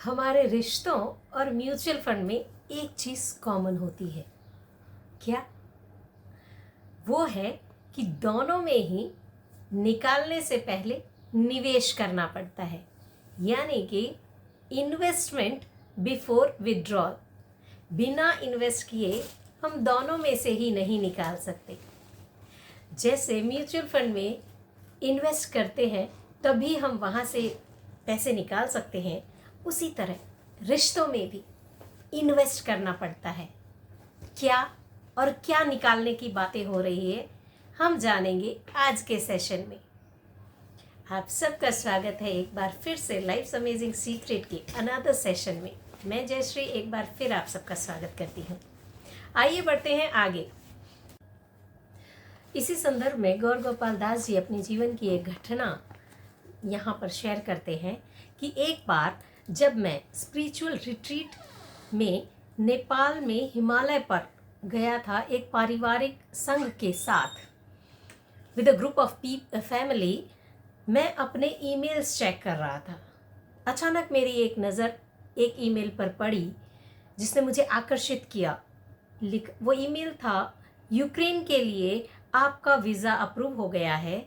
हमारे रिश्तों और म्यूचुअल फंड में एक चीज़ कॉमन होती है। क्या? वो है कि दोनों में ही निकालने से पहले निवेश करना पड़ता है, यानी कि इन्वेस्टमेंट बिफोर विड्रॉल। बिना इन्वेस्ट किए हम दोनों में से ही नहीं निकाल सकते। जैसे म्यूचुअल फंड में इन्वेस्ट करते हैं तभी हम वहाँ से पैसे निकाल सकते हैं, उसी तरह रिश्तों में भी इन्वेस्ट करना पड़ता है। क्या और क्या निकालने की बातें हो रही है, हम जानेंगे आज के सेशन में। आप सबका स्वागत है एक बार फिर से लाइफ्स अमेजिंग सीक्रेट के अनदर सेशन में। मैं जयश्री एक बार फिर आप सबका स्वागत करती हूँ। आइए बढ़ते हैं आगे। इसी संदर्भ में गौर गोपाल दास जी अपने जीवन की एक घटना यहाँ पर शेयर करते हैं कि एक बार जब मैं स्पिरिचुअल रिट्रीट में नेपाल में हिमालय पर गया था, एक पारिवारिक संघ के साथ with a group of family, मैं अपने ईमेल्स चेक कर रहा था। अचानक मेरी एक नज़र एक ईमेल पर पड़ी जिसने मुझे आकर्षित किया। वो ईमेल था, यूक्रेन के लिए आपका वीज़ा अप्रूव हो गया है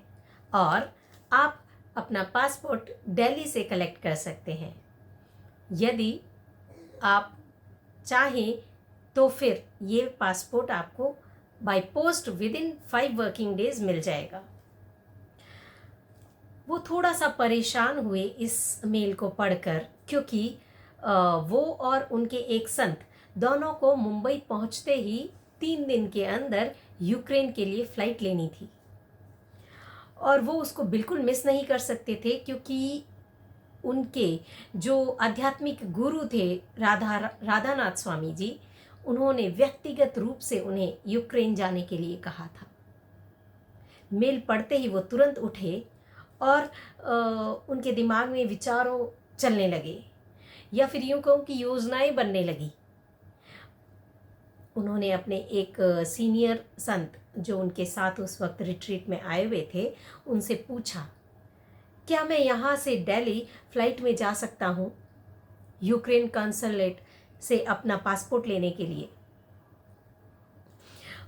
और आप अपना पासपोर्ट दिल्ली से कलेक्ट कर सकते हैं। यदि आप चाहें तो फिर ये पासपोर्ट आपको by post within 5 working days मिल जाएगा। वो थोड़ा सा परेशान हुए इस मेल को पढ़कर, क्योंकि वो और उनके एक संत दोनों को मुंबई पहुंचते ही 3 दिन के अंदर यूक्रेन के लिए फ़्लाइट लेनी थी और वो उसको बिल्कुल मिस नहीं कर सकते थे, क्योंकि उनके जो आध्यात्मिक गुरु थे राधानाथ स्वामी जी, उन्होंने व्यक्तिगत रूप से उन्हें यूक्रेन जाने के लिए कहा था। मेल पढ़ते ही वो तुरंत उठे और उनके दिमाग में विचारों चलने लगे, या फिर यूँ कहूँ कि योजनाएं बनने लगी। उन्होंने अपने एक सीनियर संत जो उनके साथ उस वक्त रिट्रीट में आए हुए थे, उनसे पूछा, क्या मैं यहाँ से दिल्ली फ़्लाइट में जा सकता हूँ यूक्रेन कॉन्सुलेट से अपना पासपोर्ट लेने के लिए,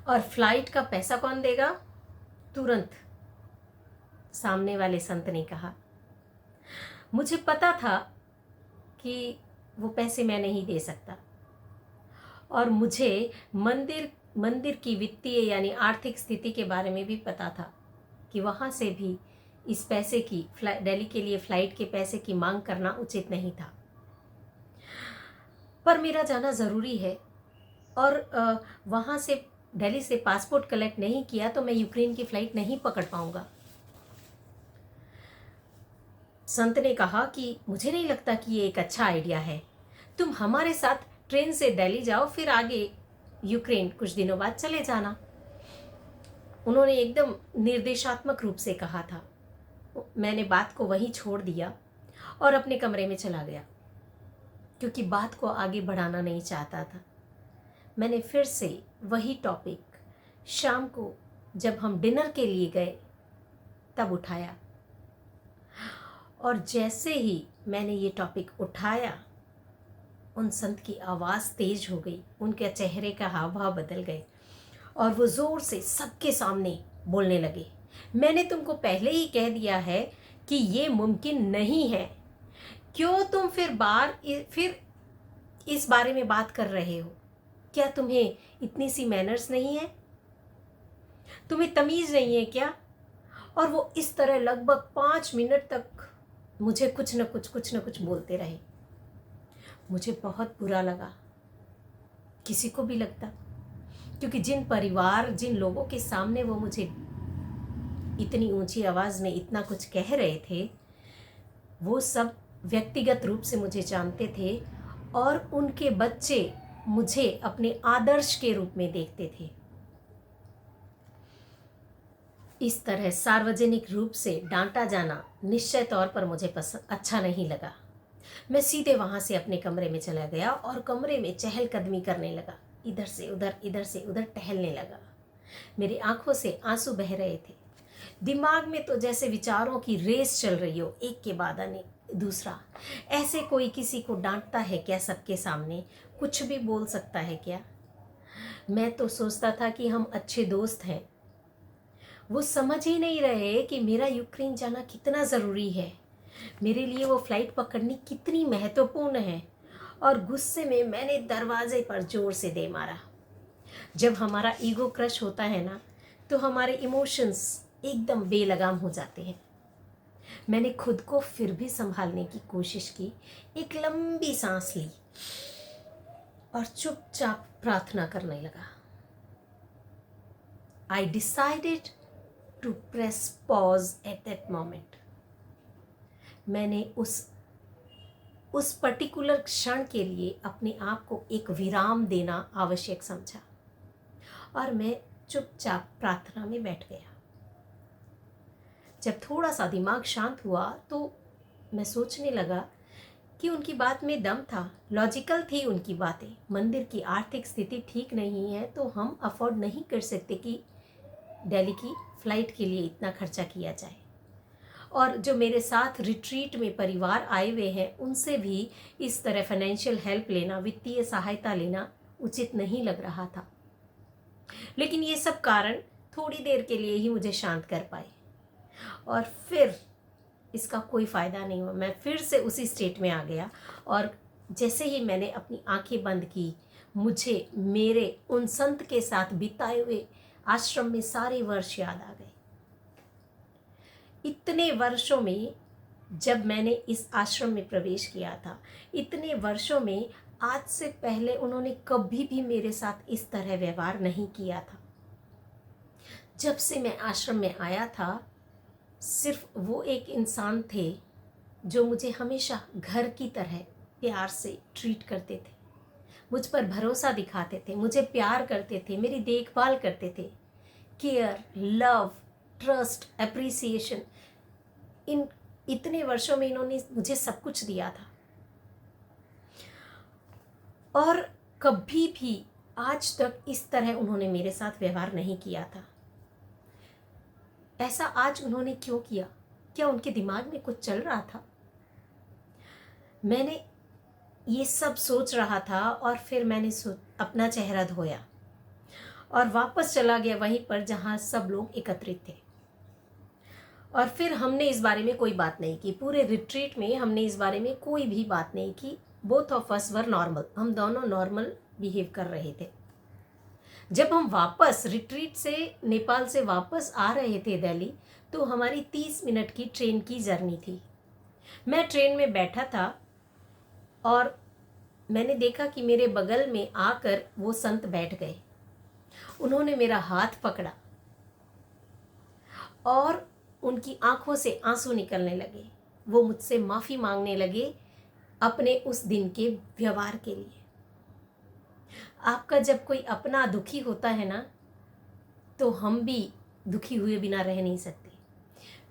और फ़्लाइट का पैसा कौन देगा? तुरंत सामने वाले संत ने कहा। मुझे पता था कि वो पैसे मैं नहीं दे सकता, और मुझे मंदिर की वित्तीय यानी आर्थिक स्थिति के बारे में भी पता था कि वहाँ से भी इस पैसे की दिल्ली के लिए फ़्लाइट के पैसे की मांग करना उचित नहीं था। पर मेरा जाना ज़रूरी है, और वहाँ से दिल्ली से पासपोर्ट कलेक्ट नहीं किया तो मैं यूक्रेन की फ़्लाइट नहीं पकड़ पाऊँगा। संत ने कहा कि मुझे नहीं लगता कि ये एक अच्छा आइडिया है, तुम हमारे साथ ट्रेन से दिल्ली जाओ, फिर आगे यूक्रेन कुछ दिनों बाद चले जाना। उन्होंने एकदम निर्देशात्मक रूप से कहा था। मैंने बात को वहीं छोड़ दिया और अपने कमरे में चला गया, क्योंकि बात को आगे बढ़ाना नहीं चाहता था। मैंने फिर से वही टॉपिक शाम को जब हम डिनर के लिए गए तब उठाया, और जैसे ही मैंने ये टॉपिक उठाया, उन संत की आवाज़ तेज हो गई, उनके चेहरे का हाव भाव बदल गए और वो ज़ोर से सबके सामने बोलने लगे, मैंने तुमको पहले ही कह दिया है कि ये मुमकिन नहीं है, क्यों तुम फिर इस बारे में बात कर रहे हो? क्या तुम्हें इतनी सी मैनर्स नहीं है? तुम्हें तमीज़ नहीं है क्या? और वो इस तरह लगभग 5 मिनट तक मुझे कुछ न कुछ बोलते रहे। मुझे बहुत बुरा लगा, किसी को भी लगता, क्योंकि जिन लोगों के सामने वो मुझे इतनी ऊंची आवाज़ में इतना कुछ कह रहे थे, वो सब व्यक्तिगत रूप से मुझे जानते थे और उनके बच्चे मुझे अपने आदर्श के रूप में देखते थे। इस तरह सार्वजनिक रूप से डांटा जाना निश्चय तौर पर मुझे अच्छा नहीं लगा। मैं सीधे वहाँ से अपने कमरे में चला गया और कमरे में चहलकदमी करने लगा, इधर से उधर टहलने लगा। मेरी आंखों से आंसू बह रहे थे, दिमाग में तो जैसे विचारों की रेस चल रही हो, एक के बाद अनेक। दूसरा, ऐसे कोई किसी को डांटता है क्या सबके सामने? कुछ भी बोल सकता है क्या? मैं तो सोचता था कि हम अच्छे दोस्त हैं। वो समझ ही नहीं रहे कि मेरा यूक्रेन जाना कितना ज़रूरी है, मेरे लिए वो फ्लाइट पकड़नी कितनी महत्वपूर्ण है। और गुस्से में मैंने दरवाजे पर जोर से दे मारा। जब हमारा ईगो क्रश होता है ना, तो हमारे इमोशंस एकदम बेलगाम हो जाते हैं। मैंने खुद को फिर भी संभालने की कोशिश की, एक लंबी सांस ली और चुपचाप प्रार्थना करने लगा। I decided to press pause at that moment. मैंने उस पर्टिकुलर क्षण के लिए अपने आप को एक विराम देना आवश्यक समझा और मैं चुपचाप प्रार्थना में बैठ गया। जब थोड़ा सा दिमाग शांत हुआ तो मैं सोचने लगा कि उनकी बात में दम था, लॉजिकल थी उनकी बातें। मंदिर की आर्थिक स्थिति ठीक नहीं है तो हम अफोर्ड नहीं कर सकते कि दिल्ली की फ़्लाइट के लिए इतना खर्चा किया जाए, और जो मेरे साथ रिट्रीट में परिवार आए हुए हैं उनसे भी इस तरह फाइनेंशियल हेल्प लेना, वित्तीय सहायता लेना उचित नहीं लग रहा था। लेकिन ये सब कारण थोड़ी देर के लिए ही मुझे शांत कर पाए और फिर इसका कोई फ़ायदा नहीं हुआ। मैं फिर से उसी स्टेट में आ गया और जैसे ही मैंने अपनी आंखें बंद की, मुझे मेरे उन संत के साथ बिताए हुए आश्रम में सारे वर्ष याद आ गए। इतने वर्षों में जब मैंने इस आश्रम में प्रवेश किया था, इतने वर्षों में आज से पहले उन्होंने कभी भी मेरे साथ इस तरह व्यवहार नहीं किया था। जब से मैं आश्रम में आया था, सिर्फ वो एक इंसान थे जो मुझे हमेशा घर की तरह प्यार से ट्रीट करते थे, मुझ पर भरोसा दिखाते थे, मुझे प्यार करते थे, मेरी देखभाल करते थे। केयर, लव, ट्रस्ट, एप्रिसिएशन, इन इतने वर्षों में इन्होंने मुझे सब कुछ दिया था और कभी भी आज तक इस तरह उन्होंने मेरे साथ व्यवहार नहीं किया था। ऐसा आज उन्होंने क्यों किया? क्या उनके दिमाग में कुछ चल रहा था? मैंने ये सब सोच रहा था और फिर मैंने अपना चेहरा धोया और वापस चला गया वहीं पर जहाँ सब लोग एकत्रित थे। और फिर हमने इस बारे में कोई बात नहीं की। पूरे रिट्रीट में हमने इस बारे में कोई भी बात नहीं की। Both of us were normal, हम दोनों नॉर्मल बिहेव कर रहे थे। जब हम वापस रिट्रीट से, नेपाल से वापस आ रहे थे दिल्ली, तो हमारी 30 मिनट की ट्रेन की जर्नी थी। मैं ट्रेन में बैठा था और मैंने देखा कि मेरे बगल में आकर वो संत बैठ गए। उन्होंने मेरा हाथ पकड़ा और उनकी आंखों से आंसू निकलने लगे। वो मुझसे माफ़ी मांगने लगे अपने उस दिन के व्यवहार के लिए। आपका जब कोई अपना दुखी होता है ना, तो हम भी दुखी हुए बिना रह नहीं सकते।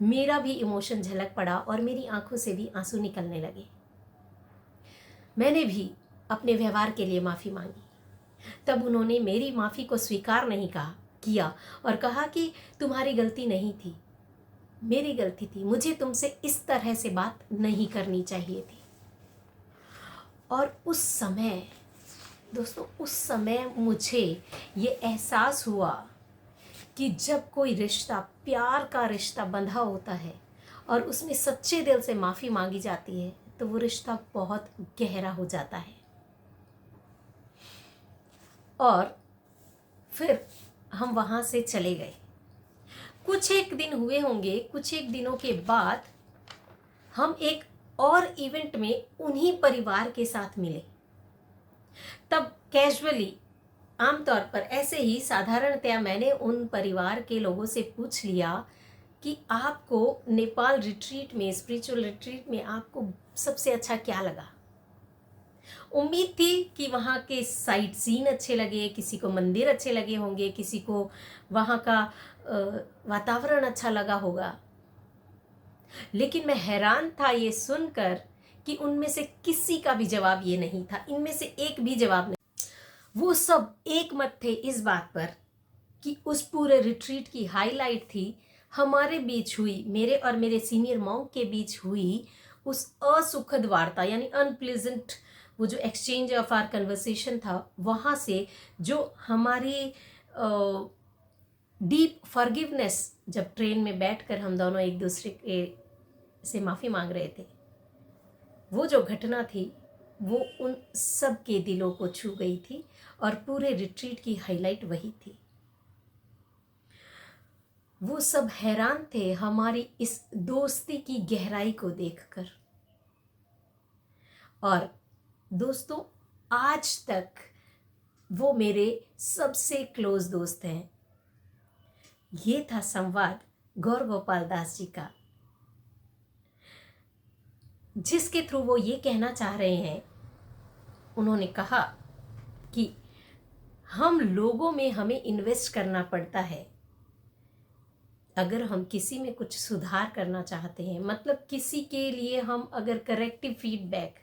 मेरा भी इमोशन झलक पड़ा और मेरी आंखों से भी आंसू निकलने लगे। मैंने भी अपने व्यवहार के लिए माफ़ी मांगी। तब उन्होंने मेरी माफ़ी को स्वीकार नहीं किया और कहा कि तुम्हारी गलती नहीं थी, मेरी गलती थी, मुझे तुमसे इस तरह से बात नहीं करनी चाहिए थी। और उस समय दोस्तों, उस समय मुझे ये एहसास हुआ कि जब कोई रिश्ता, प्यार का रिश्ता बंधा होता है और उसमें सच्चे दिल से माफ़ी मांगी जाती है, तो वो रिश्ता बहुत गहरा हो जाता है। और फिर हम वहाँ से चले गए। कुछ एक दिन हुए होंगे, कुछ एक दिनों के बाद हम एक और इवेंट में उन्हीं परिवार के साथ मिले। तब कैजुअली, आमतौर पर ऐसे ही साधारणतया मैंने उन परिवार के लोगों से पूछ लिया कि आपको नेपाल रिट्रीट में, स्पिरिचुअल रिट्रीट में आपको सबसे अच्छा क्या लगा। उम्मीद थी कि वहाँ के साइट सीन अच्छे लगे, किसी को मंदिर अच्छे लगे होंगे, किसी को वहाँ का वातावरण अच्छा लगा होगा। लेकिन मैं हैरान था ये सुनकर कि उनमें से किसी का भी जवाब ये नहीं था, इनमें से एक भी जवाब नहीं। वो सब एक मत थे इस बात पर कि उस पूरे रिट्रीट की हाईलाइट थी हमारे बीच हुई, मेरे और मेरे सीनियर मॉन्क के बीच हुई उस असुखद वार्ता यानी अनप्लेजेंट वो जो एक्सचेंज ऑफ आर कन्वर्सेशन था, वहाँ से जो हमारी डीप फॉरगिवनेस, जब ट्रेन में बैठकर हम दोनों एक दूसरे के से माफ़ी मांग रहे थे, वो जो घटना थी वो उन सब के दिलों को छू गई थी और पूरे रिट्रीट की हाईलाइट वही थी। वो सब हैरान थे हमारी इस दोस्ती की गहराई को देखकर। और दोस्तों, आज तक वो मेरे सबसे क्लोज दोस्त हैं। ये था संवाद गौर गोपाल दास जी का, जिसके थ्रू वो ये कहना चाह रहे हैं। उन्होंने कहा कि हम लोगों में हमें इन्वेस्ट करना पड़ता है अगर हम किसी में कुछ सुधार करना चाहते हैं। मतलब किसी के लिए हम अगर करेक्टिव फीडबैक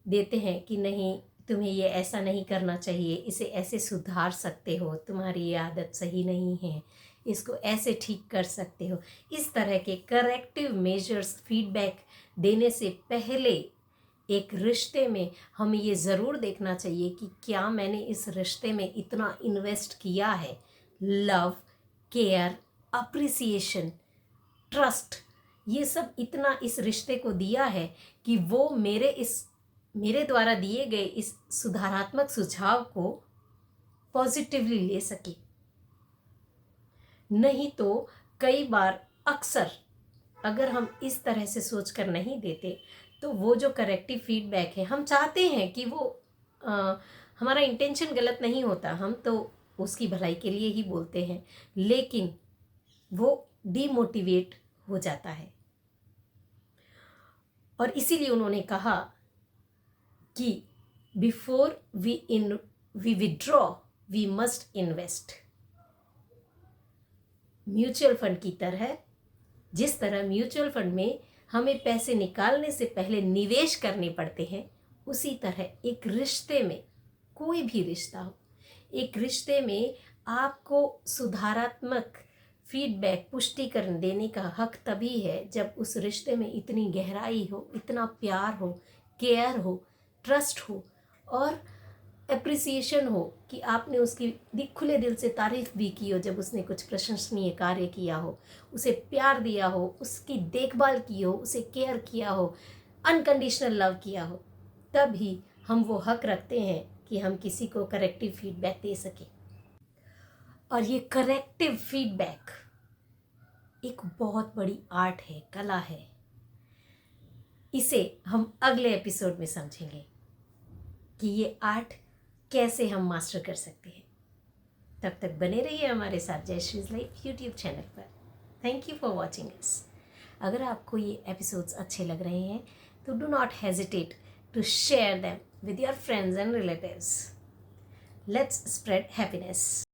देते हैं कि नहीं, तुम्हें ये ऐसा नहीं करना चाहिए, इसे ऐसे सुधार सकते हो, तुम्हारी ये आदत सही नहीं है, इसको ऐसे ठीक कर सकते हो, इस तरह के करेक्टिव मेजर्स फीडबैक देने से पहले एक रिश्ते में हमें ये ज़रूर देखना चाहिए कि क्या मैंने इस रिश्ते में इतना इन्वेस्ट किया है, लव, केयर, अप्रिसिएशन, ट्रस्ट, ये सब इतना इस रिश्ते को दिया है कि वो मेरे द्वारा दिए गए इस सुधारात्मक सुझाव को पॉजिटिवली ले सके। नहीं तो कई बार अक्सर अगर हम इस तरह से सोचकर नहीं देते तो वो जो करेक्टिव फीडबैक है, हम चाहते हैं कि वो हमारा इंटेंशन गलत नहीं होता, हम तो उसकी भलाई के लिए ही बोलते हैं, लेकिन वो डीमोटिवेट हो जाता है। और इसीलिए उन्होंने कहा कि before we withdraw we must invest. Mutual fund की तरह, जिस तरह म्यूचुअल फंड में हमें पैसे निकालने से पहले निवेश करने पड़ते हैं, उसी तरह एक रिश्ते में, कोई भी रिश्ता हो, एक रिश्ते में आपको सुधारात्मक फीडबैक, पुष्टिकरण देने का हक तभी है जब उस रिश्ते में इतनी गहराई हो, इतना प्यार हो, केयर हो, ट्रस्ट हो और एप्रिसिएशन हो कि आपने उसकी खुले दिल से तारीफ भी की हो जब उसने कुछ प्रशंसनीय कार्य किया हो, उसे प्यार दिया हो, उसकी देखभाल की हो, उसे केयर किया हो, अनकंडीशनल लव किया हो। तब ही हम वो हक रखते हैं कि हम किसी को करेक्टिव फीडबैक दे सकें। और ये करेक्टिव फीडबैक एक बहुत बड़ी आर्ट है, कला है। इसे हम अगले एपिसोड में समझेंगे कि ये आर्ट कैसे हम मास्टर कर सकते हैं। तब तक बने रहिए हमारे साथ जयश्रीज लाइफ यूट्यूब चैनल पर। Thank you for watching us. अगर आपको ये एपिसोड्स अच्छे लग रहे हैं तो do not hesitate to share them with your friends and relatives. Let's spread happiness.